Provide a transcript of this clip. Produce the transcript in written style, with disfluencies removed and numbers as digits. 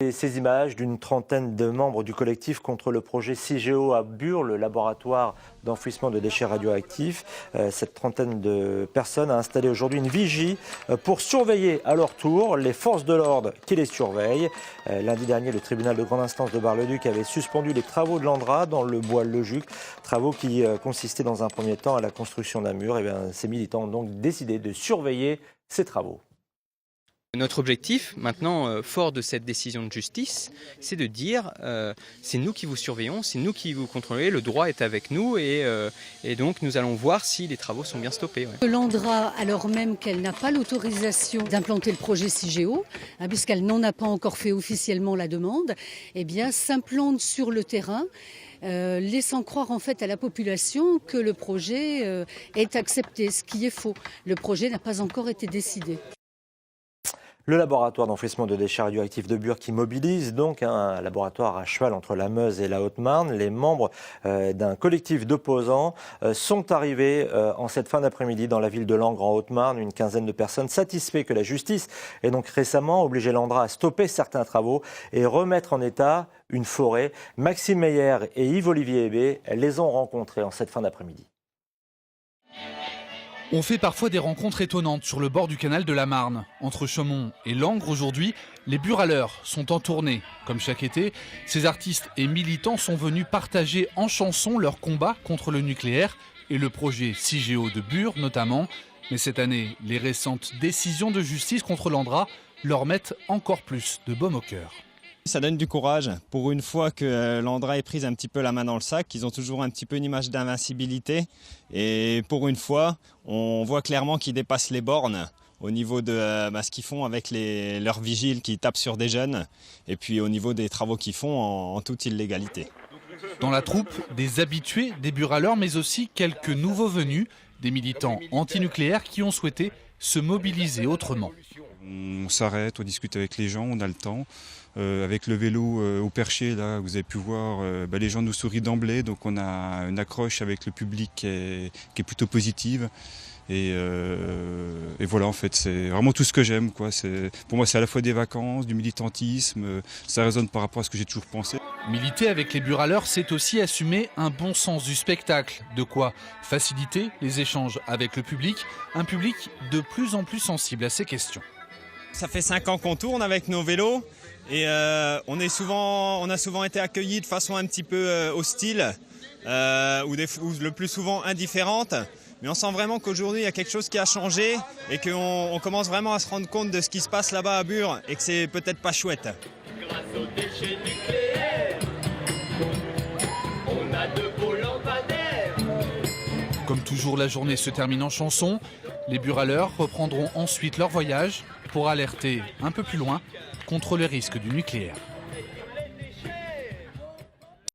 Et ces images d'une trentaine de membres du collectif contre le projet CIGEO à Bure, le laboratoire d'enfouissement de déchets radioactifs. Cette trentaine de personnes a installé aujourd'hui une vigie pour surveiller à leur tour les forces de l'ordre qui les surveillent. Lundi dernier, le tribunal de grande instance de Bar-le-Duc avait suspendu les travaux de l'Andra dans le bois Lejuc, travaux qui consistaient dans un premier temps à la construction d'un mur. Ces militants ont donc décidé de surveiller ces travaux. Notre objectif, maintenant, fort de cette décision de justice, c'est de dire c'est nous qui vous surveillons, c'est nous qui vous contrôlons, le droit est avec nous et donc nous allons voir si les travaux sont bien stoppés. Ouais. L'Andra, alors même qu'elle n'a pas l'autorisation d'implanter le projet CIGEO, puisqu'elle n'en a pas encore fait officiellement la demande, s'implante sur le terrain. Laissant croire en fait à la population que le projet est accepté, ce qui est faux. Le projet n'a pas encore été décidé. Le laboratoire d'enfouissement de déchets radioactifs de Bure qui mobilise donc un laboratoire à cheval entre la Meuse et la Haute-Marne. Les membres d'un collectif d'opposants sont arrivés en cette fin d'après-midi dans la ville de Langres en Haute-Marne. Une quinzaine de personnes satisfaits que la justice ait donc récemment obligé l'Andra à stopper certains travaux et remettre en état une forêt. Maxime Meyer et Yves-Olivier Hébé les ont rencontrés en cette fin d'après-midi. On fait parfois des rencontres étonnantes sur le bord du canal de la Marne. Entre Chaumont et Langres aujourd'hui, les buraleurs sont en tournée. Comme chaque été, ces artistes et militants sont venus partager en chansons leur combat contre le nucléaire et le projet CIGEO de Bure notamment. Mais cette année, les récentes décisions de justice contre l'Andra leur mettent encore plus de baume au cœur. Ça donne du courage. Pour une fois que l'Andra est prise un petit peu la main dans le sac, ils ont toujours un petit peu une image d'invincibilité. Et pour une fois, on voit clairement qu'ils dépassent les bornes au niveau de ce qu'ils font avec leurs vigiles qui tapent sur des jeunes. Et puis au niveau des travaux qu'ils font en toute illégalité. Dans la troupe, des habitués, des buraleurs, mais aussi quelques nouveaux venus, des militants antinucléaires qui ont souhaité se mobiliser autrement. On s'arrête, on discute avec les gens, on a le temps. Avec le vélo au Percher, là, vous avez pu voir, les gens nous sourient d'emblée, donc on a une accroche avec le public qui est plutôt positive. Et voilà, en fait, c'est vraiment tout ce que j'aime, quoi. Pour moi, c'est à la fois des vacances, du militantisme, ça résonne par rapport à ce que j'ai toujours pensé. Militer avec les buraleurs, c'est aussi assumer un bon sens du spectacle. De quoi faciliter les échanges avec le public, un public de plus en plus sensible à ces questions. Ça fait 5 ans qu'on tourne avec nos vélos et on a souvent été accueillis de façon un petit peu hostile ou le plus souvent indifférente. Mais on sent vraiment qu'aujourd'hui il y a quelque chose qui a changé et qu'on commence vraiment à se rendre compte de ce qui se passe là-bas à Bure et que c'est peut-être pas chouette. Grâce aux déchets nucléaires, on a de beaux lampadaires. Comme toujours, la journée se termine en chanson. Les buraleurs reprendront ensuite leur voyage pour alerter un peu plus loin contre le risque du nucléaire.